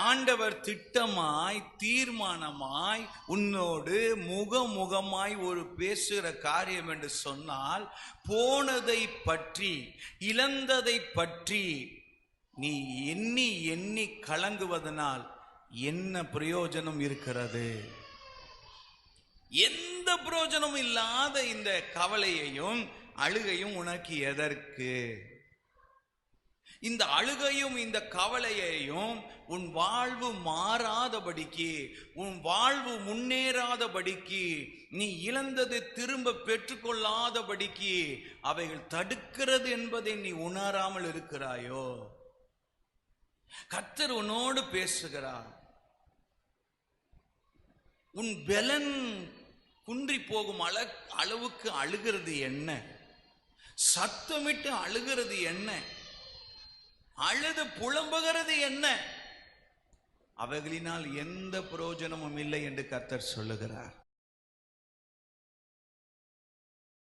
ஆண்டவர் திட்டமாய் தீர்மானமாய் உன்னோடு முகமுகமாய் ஒரு பேசுகிற காரியம் என்று சொன்னால், போனதை பற்றி இழந்ததை பற்றி நீ எண்ணி எண்ணி கலங்குவதனால் என்ன பிரயோஜனம் இருக்கிறது? எந்த பிரயோஜனமும் இல்லாத இந்த கவலையையும் அழுகையும் உனக்கு எதற்கு? இந்த அழுகையும் இந்த கவலையையும் உன் வாழ்வு மாறாதபடிக்கு, உன் வாழ்வு முன்னேறாதபடிக்கு, நீ இழந்ததை திரும்ப பெற்றுக்கொள்ளாதபடிக்கு அவைகள் தடுக்கிறது என்பதை நீ உணராமல் இருக்கிறாயோ? கர்த்தர் உன்னோடு பேசுகிறார். உன் பலன் குன்றி போகும் அளவுக்கு அழுகிறது என்ன? சத்தமிட்டு அழுகிறது என்ன? அழுது புலம்புகிறது என்ன? அவைகளினால் எந்த பிரயோஜனமும் இல்லை என்று கர்த்தர் சொல்லுகிறார்.